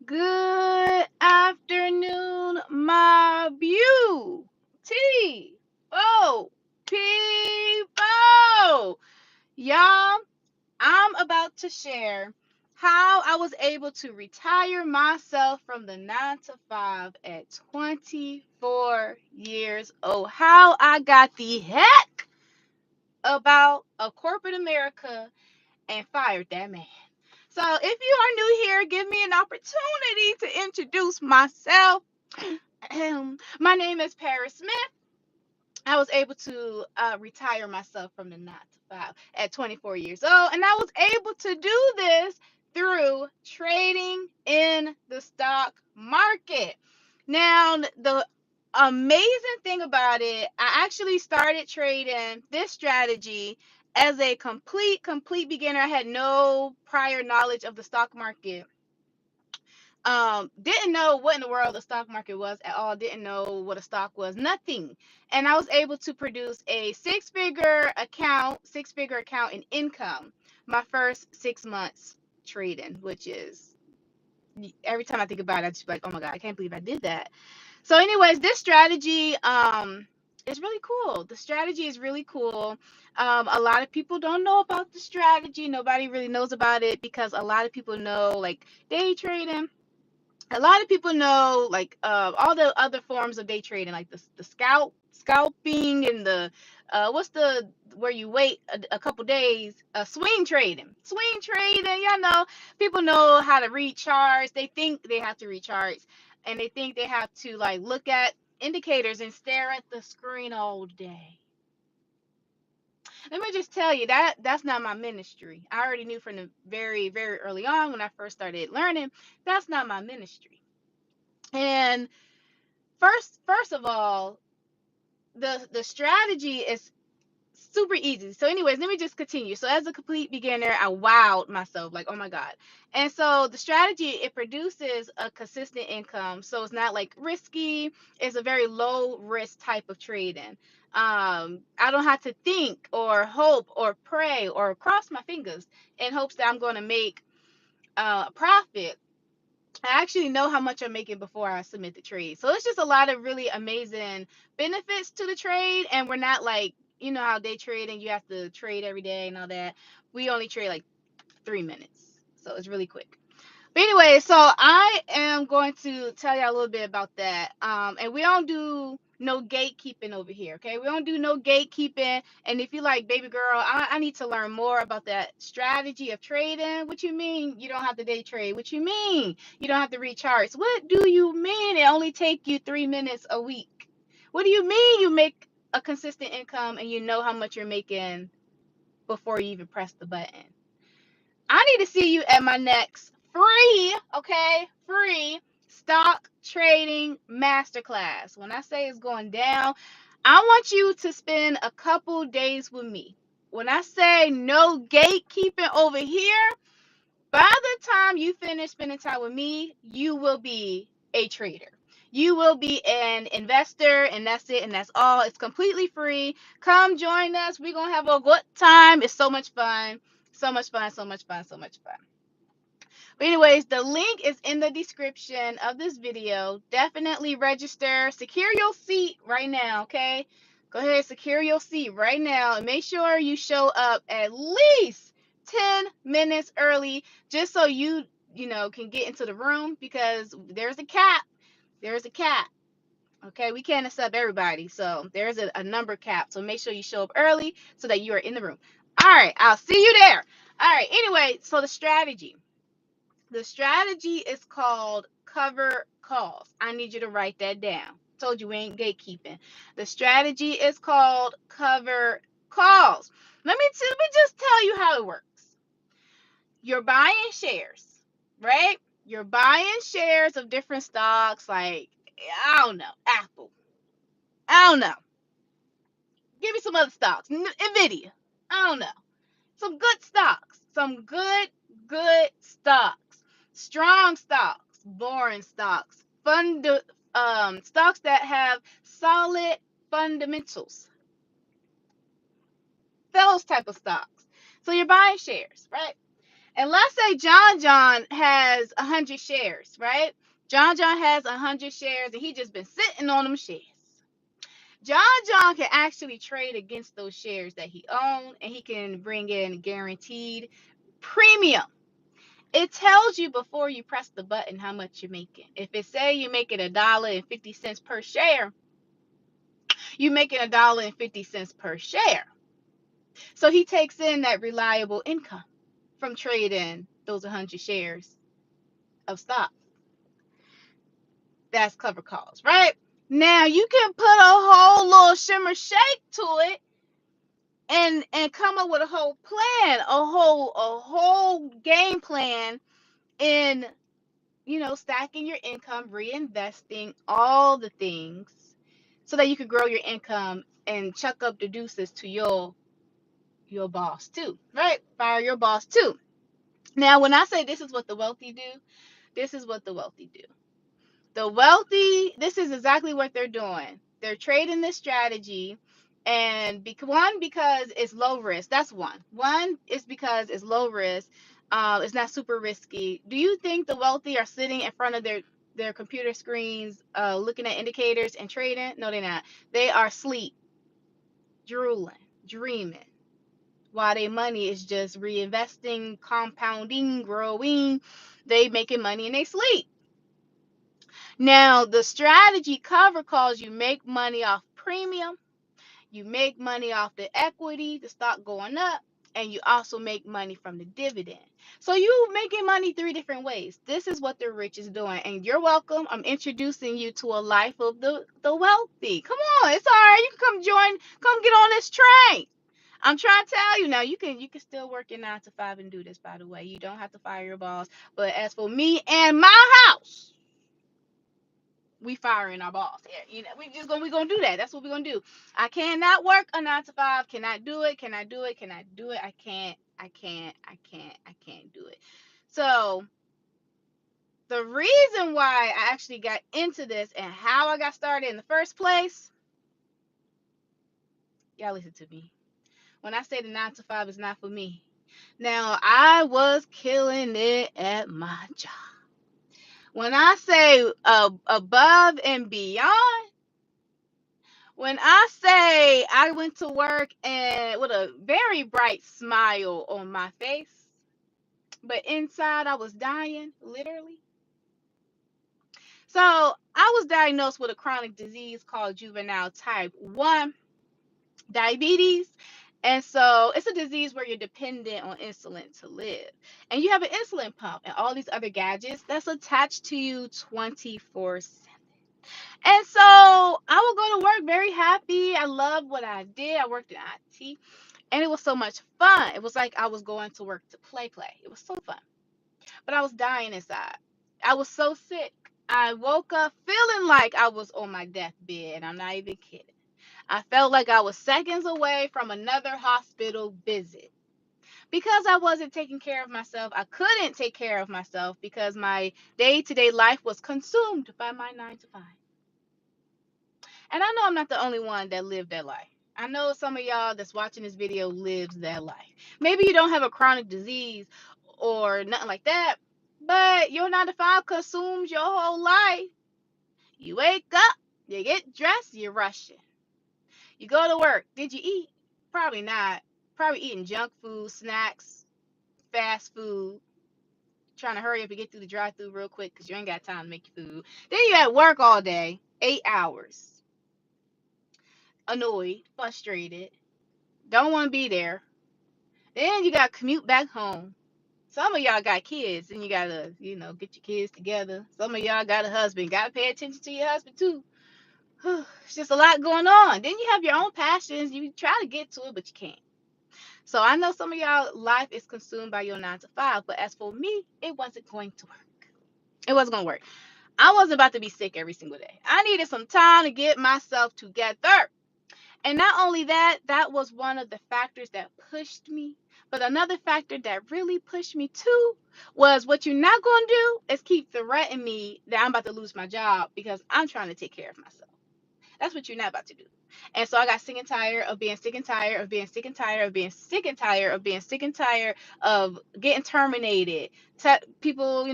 Good afternoon, my beautiful people. Y'all, I'm about to share how I was able to retire myself from the 9 to 5 at 24 years old. How I got the heck about a corporate America and fired that man. So, if you are new here, give me an opportunity to introduce myself. My name is Paris Smith. I was able to retire myself from the 9 to 5 at 24 years old, and I was able to do this through trading in the stock market. Now, the amazing thing about it, I actually started trading this strategy as a complete beginner. I had no prior knowledge of the stock market. Didn't know what in the world the stock market was at all, didn't know what a stock was, nothing. And I was able to produce a six figure account in income my first 6 months trading, which is, every time I think about it, I just be like, oh my god, I can't believe I did that. So anyways, this strategy is really cool. The strategy is really cool. A lot of people don't know about the strategy. Nobody really knows about it because a lot of people know like day trading. A lot of people know like all the other forms of day trading, like the scalping and the what's the where you wait a couple days, swing trading. You know, people know how to read charts. They think they have to read charts, and they think they have to like look at indicators and stare at the screen all day. Let me just tell you that that's not my ministry. I already knew from the very early on when I first started learning, that's not my ministry. And first of all, the strategy is super easy. So anyways, let me just continue. So as a complete beginner, I wowed myself like, oh my god. And so the strategy, it produces a consistent income, so it's not like risky. It's a very low risk type of trading. I don't have to think or hope or pray or cross my fingers in hopes that I'm going to make a profit. I actually know how much I'm making before I submit the trade. So it's just a lot of really amazing benefits to the trade. And we're not like, you know how day trading, you have to trade every day and all that. We only trade like 3 minutes. So it's really quick. But anyway, so I am going to tell you a little bit about that. And we don't do no gatekeeping over here, okay? We don't do no gatekeeping. And if you like, baby girl, I need to learn more about that strategy of trading. What you mean you don't have to day trade? What you mean you don't have to read charts? What do you mean it only take you 3 minutes a week? What do you mean you make a consistent income and you know how much you're making before you even press the button? I need to see you at my next free, okay, free stock trading masterclass. When I say it's going down, I want you to spend a couple days with me. When I say no gatekeeping over here, by the time you finish spending time with me, you will be a trader. You will be an investor, and that's it, and that's all. It's completely free. Come join us. We're going to have a good time. It's so much fun. So much fun, so much fun, so much fun. But anyways, the link is in the description of this video. Definitely register. Secure your seat right now, okay? Go ahead, secure your seat right now. And make sure you show up at least 10 minutes early just so you know, can get into the room because there's a cap. There's a cap. Okay, we can't accept everybody. So there's a number cap. So make sure you show up early so that you are in the room. All right, I'll see you there. All right, anyway, so the strategy. The strategy is called cover calls. I need you to write that down. Told you we ain't gatekeeping. The strategy is called cover calls. Let me just tell you how it works. You're buying shares, right? You're buying shares of different stocks like, I don't know, Apple. I don't know. Give me some other stocks. Nvidia. I don't know. Some good stocks. Some good stocks. Strong stocks. Boring stocks. Stocks that have solid fundamentals. Those type of stocks. So you're buying shares, right? And let's say John has 100 shares, right? John has 100 shares and he just been sitting on them shares. John can actually trade against those shares that he owns, and he can bring in guaranteed premium. It tells you before you press the button how much you're making. If it say you're making $1.50 per share, you're making $1.50 per share. So he takes in that reliable income from trading those 100 shares of stock. That's cover calls, right? Now you can put a whole little shimmer shake to it and come up with a whole plan, a whole game plan in, stacking your income, reinvesting, all the things, so that you can grow your income and chuck up the deuces to your boss too, right? Fire your boss too. Now, when I say this is what the wealthy do, this is what the wealthy do. The wealthy, this is exactly what they're doing. They're trading this strategy, and because it's low risk. That's one. One is because it's low risk. It's not super risky. Do you think the wealthy are sitting in front of their computer screens, looking at indicators and trading? No, they're not. They are asleep, drooling, dreaming, while their money is just reinvesting, compounding, growing. They making money in their sleep. Now, the strategy cover calls, you make money off premium, you make money off the equity, the stock going up, and you also make money from the dividend. So you making money three different ways. This is what the rich is doing. And you're welcome. I'm introducing you to a life of the wealthy. Come on, it's all right. You can come get on this train. I'm trying to tell you now, you can still work your 9 to 5 and do this, by the way. You don't have to fire your boss. But as for me and my house, we firing our boss. Yeah, we gonna do that. That's what we're gonna do. I cannot work a 9 to 5. Cannot do it. Can I do it? Can I do it? I can't. I can't do it. So the reason why I actually got into this and how I got started in the first place, y'all listen to me. When I say the 9 to 5 is not for me. Now, I was killing it at my job. When I say above and beyond, when I say I went to work and with a very bright smile on my face, but inside I was dying, literally. So I was diagnosed with a chronic disease called juvenile type 1 diabetes. And so it's a disease where you're dependent on insulin to live. And you have an insulin pump and all these other gadgets that's attached to you 24/7. And so I would go to work very happy. I loved what I did. I worked in IT, and it was so much fun. It was like I was going to work to play. It was so fun. But I was dying inside. I was so sick. I woke up feeling like I was on my deathbed. I'm not even kidding. I felt like I was seconds away from another hospital visit because I wasn't taking care of myself. I couldn't take care of myself because my day-to-day life was consumed by my 9 to 5. And I know I'm not the only one that lived that life. I know some of y'all that's watching this video lives that life. Maybe you don't have a chronic disease or nothing like that, but your 9 to 5 consumes your whole life. You wake up, you get dressed, you're rushing. You go to work. Did you eat? Probably not. Probably eating junk food, snacks, fast food, trying to hurry up and get through the drive-through real quick because you ain't got time to make your food. Then you at work all day, 8 hours, annoyed, frustrated, don't want to be there. Then you got to commute back home. Some of y'all got kids and you got to, get your kids together. Some of y'all got a husband. Got to pay attention to your husband too. It's just a lot going on. Then you have your own passions. You try to get to it, but you can't. So I know some of y'all life is consumed by your 9 to 5, but as for me, it wasn't going to work. It wasn't going to work. I wasn't about to be sick every single day. I needed some time to get myself together. And not only that, that was one of the factors that pushed me. But another factor that really pushed me too was what you're not going to do is keep threatening me that I'm about to lose my job because I'm trying to take care of myself. That's what you're not about to do. And so I got sick and tired of being sick and tired of being sick and tired of being sick and tired of being sick and tired of getting terminated. People,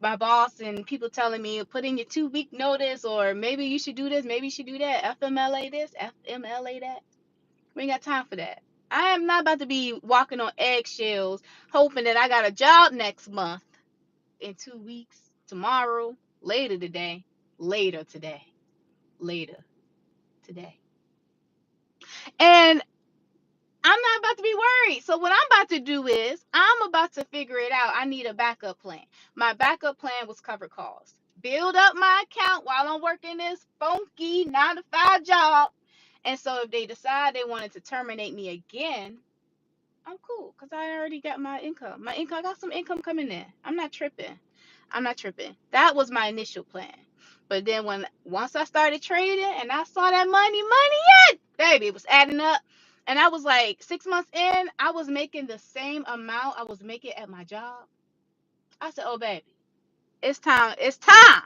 my boss and people telling me put in your 2 week notice, or maybe you should do this, maybe you should do that. FMLA this, FMLA that. We ain't got time for that. I am not about to be walking on eggshells hoping that I got a job next month, in 2 weeks, tomorrow, later today, later today, later today. And I'm not about to be worried. So what I'm about to do is I'm about to figure it out. I need a backup plan. My backup plan was cover calls. Build up my account while I'm working this funky 9 to 5 job. And so if they decide they wanted to terminate me again, I'm cool because I already got my income. I got some income coming in. I'm not tripping. I'm not tripping. That was my initial plan. But then once I started trading and I saw that money in, baby, it was adding up. And I was like 6 months in, I was making the same amount I was making at my job. I said, oh baby, it's time. It's time.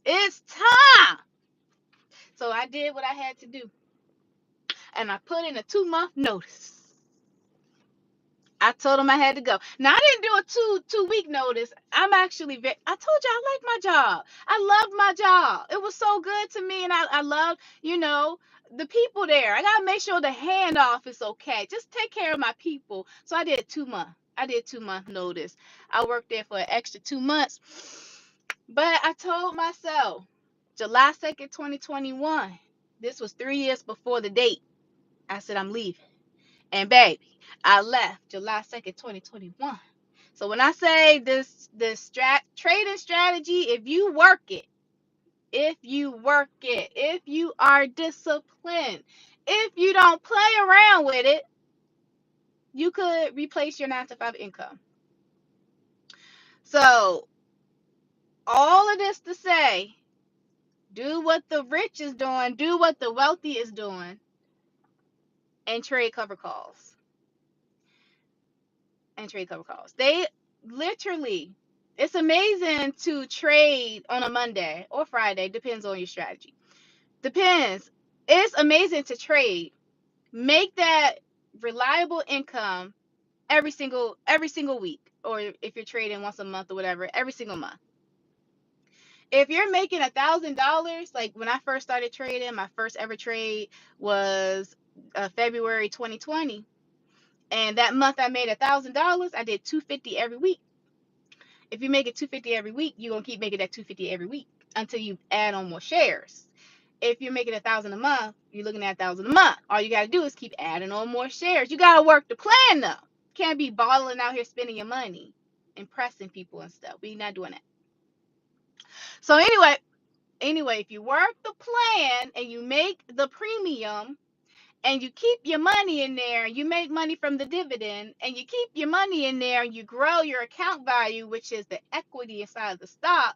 It's time. So I did what I had to do. And I put in a 2 month notice. I told them I had to go. Now I didn't do a two week notice. I told you I like my job. I loved my job. It was so good to me, and I loved, the people there. I gotta make sure the handoff is okay. Just take care of my people. So I did 2 months. I did 2 month notice. I worked there for an extra 2 months. But I told myself July 2nd, 2021. This was 3 years before the date. I said I'm leaving. And baby, I left July 2nd, 2021. So when I say this trading strategy, if you work it, if you are disciplined, if you don't play around with it, you could replace your 9 to 5 income. So all of this to say, do what the rich is doing, do what the wealthy is doing, and trade cover calls. They literally, it's amazing to trade on a Monday or Friday, depends on your strategy. Depends. It's amazing to trade. Make that reliable income every single week, or if you're trading once a month or whatever, every single month. If you're making $1,000, like when I first started trading, my first ever trade was February 2020. And that month I made $1,000. I did $250 every week. If you make it $250 every week, you're gonna keep making that $250 every week until you add on more shares. If you're making $1,000 a month, you're looking at $1,000 a month. All you gotta do is keep adding on more shares. You gotta work the plan though. Can't be bottling out here spending your money, impressing people and stuff. We're not doing that. So anyway, if you work the plan and you make the premium and you keep your money in there, you make money from the dividend, and you keep your money in there and you grow your account value, which is the equity inside of the stock,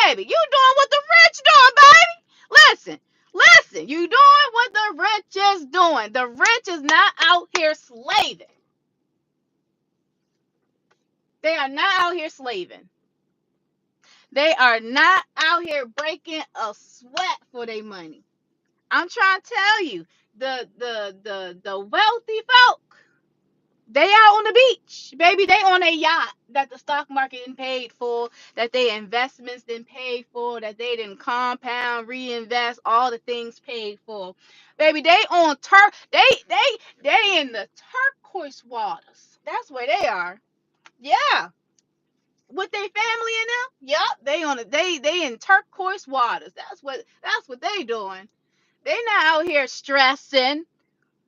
baby, you doing what the rich doing, baby. Listen, you doing what the rich is doing. The rich is not out here slaving. They are not out here slaving. They are not out here breaking a sweat for their money. I'm trying to tell you, the wealthy folk, they out on the beach, baby. They on a yacht that the stock market didn't paid for, that they investments didn't pay for, that they didn't compound, reinvest, all the things paid for. Baby, they on they in the turquoise waters. That's where they are. Yeah. With their family in them. Yup. They in turquoise waters. That's what they doing. They not out here stressing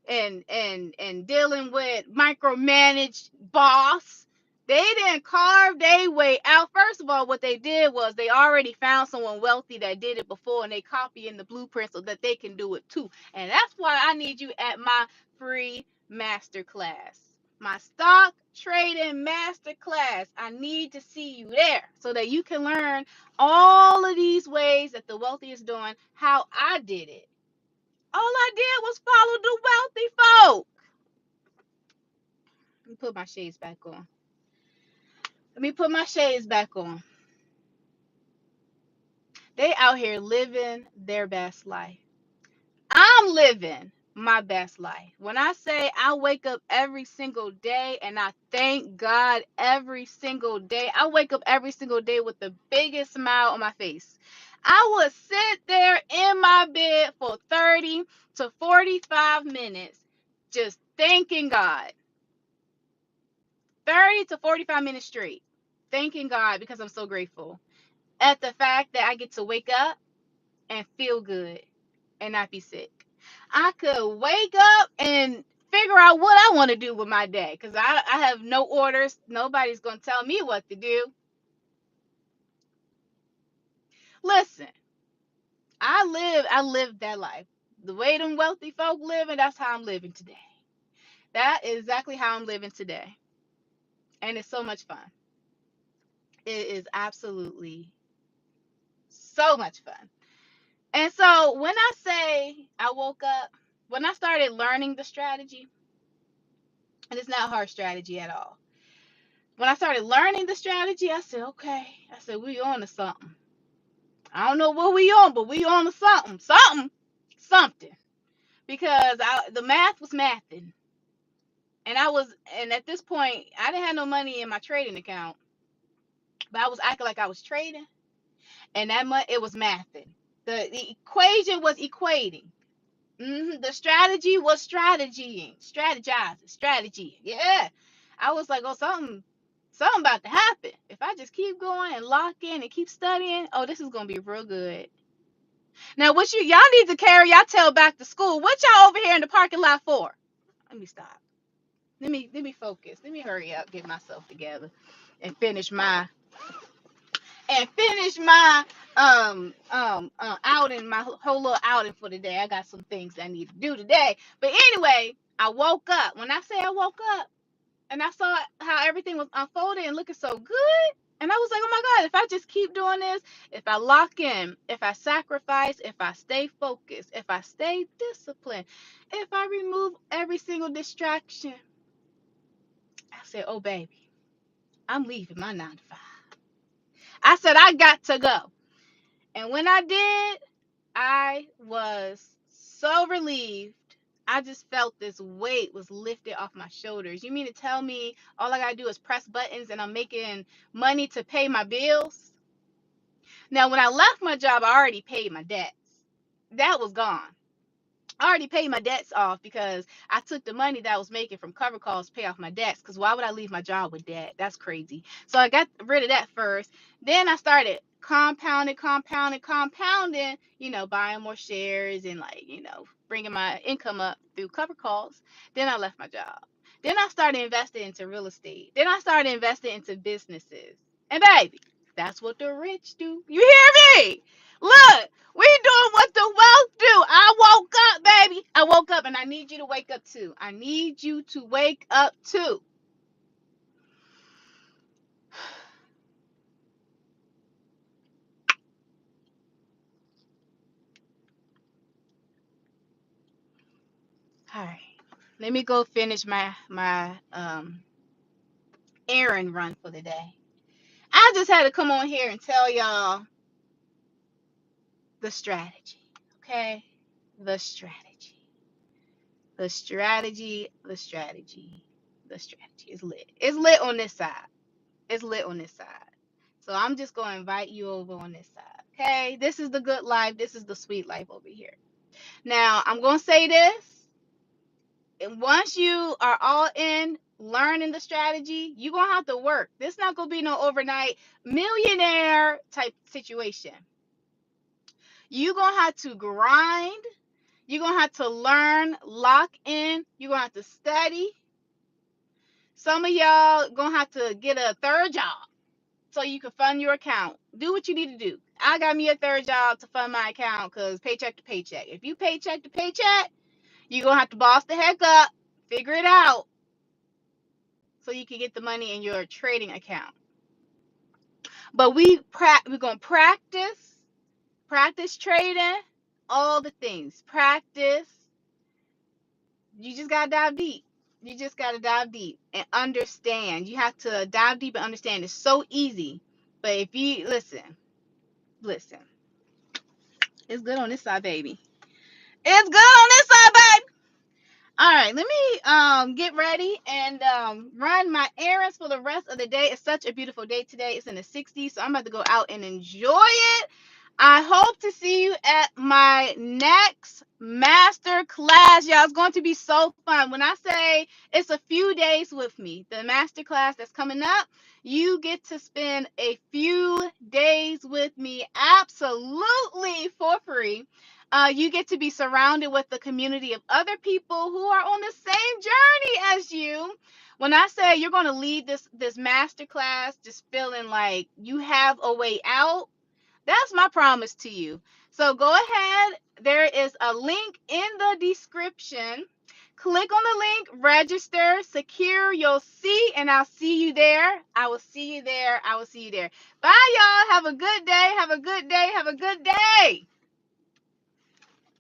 and dealing with micromanaged boss. They didn't carve their way out. First of all, what they did was they already found someone wealthy that did it before, and they copy in the blueprint so that they can do it too. And that's why I need you at my free masterclass, my stock trading masterclass. I need to see you there so that you can learn all of these ways that the wealthy is doing, how I did it. All I did was follow the wealthy folk. Let me put my shades back on. They out here living their best life. I'm living my best life. When I say I wake up every single day and I thank God every single day, I wake up every single day with the biggest smile on my face. I would sit there in my bed for 30 to 45 minutes just thanking God. 30 to 45 minutes straight. Thanking God because I'm so grateful at the fact that I get to wake up and feel good and not be sick. I could wake up and figure out what I want to do with my day because I have no orders. Nobody's going to tell me what to do. Listen, I live that life. The way them wealthy folk living, that's how I'm living today. That is exactly how I'm living today. And it's so much fun. It is absolutely so much fun. And so when I say I woke up, when I started learning the strategy, and it's not hard strategy at all. When I started learning the strategy, I said, okay. I said, we on to something. I don't know what we on, but we on to something. Something. Because the math was mathing. And at this point, I didn't have no money in my trading account. But I was acting like I was trading. And that money, it was mathing. The equation was equating. The strategy was strategizing. Yeah. I was like, oh, something about to happen. If I just keep going and lock in and keep studying, oh, this is gonna be real good. Now, what y'all need to carry y'all tail back to school. What y'all over here in the parking lot for? Let me stop. Let me focus. Let me hurry up, get myself together, and finish my outing, my whole little outing for the day. I got some things I need to do today. But anyway, I woke up. When I say I woke up and I saw how everything was unfolding and looking so good, and I was like, oh my God, if I just keep doing this, if I lock in, if I sacrifice, if I stay focused, if I stay disciplined, if I remove every single distraction, I said, oh baby, I'm leaving my 9 to 5. I said, I got to go. And when I did, I was so relieved. I just felt this weight was lifted off my shoulders. You mean to tell me all I gotta do is press buttons and I'm making money to pay my bills? Now, when I left my job, I already paid my debts. That was gone. I already paid my debts off because I took the money that I was making from cover calls to pay off my debts. Because why would I leave my job with debt? That's crazy. So I got rid of that first. Then I started compounding, buying more shares and bringing my income up through cover calls. Then I left my job. Then I started investing into real estate. Then I started investing into businesses. And baby, that's what the rich do. You hear me? Look, we doing what the wealth do. I woke up, baby. I woke up and I need you to wake up too. I need you to wake up too. All right. Let me go finish my errand run for the day. I just had to come on here and tell y'all the strategy. Okay? The strategy. The strategy, the strategy, the strategy is lit. It's lit on this side. It's lit on this side. So I'm just going to invite you over on this side. Okay? This is the good life. This is the sweet life over here. Now, I'm going to say this. And once you are all in learning the strategy, you're going to have to work. This not going to be no overnight millionaire type situation. You're going to have to grind. You're going to have to learn, lock in. You're going to have to study. Some of y'all going to have to get a third job so you can fund your account. Do what you need to do. I got me a third job to fund my account because paycheck to paycheck. If you paycheck to paycheck, you're going to have to boss the heck up, figure it out so you can get the money in your trading account. But we're going to practice trading, all the things. Practice. You just got to dive deep. You just got to dive deep and understand. You have to dive deep and understand. It's so easy. But if you listen, it's good on this side, baby. It's good on this side, babe. All right, let me get ready and run my errands for the rest of the day. It's such a beautiful day today. It's in the 60s, so I'm about to go out and enjoy it. I hope to see you at my next master class. Y'all, it's going to be so fun. When I say it's a few days with me, the master class that's coming up, you get to spend a few days with me absolutely for free. You get to be surrounded with a community of other people who are on the same journey as you. When I say you're going to leave this master class just feeling like you have a way out, that's my promise to you. So go ahead. There is a link in the description. Click on the link, register, secure your seat, and I'll see you there. I will see you there. I will see you there. Bye, y'all. Have a good day. Have a good day. Have a good day.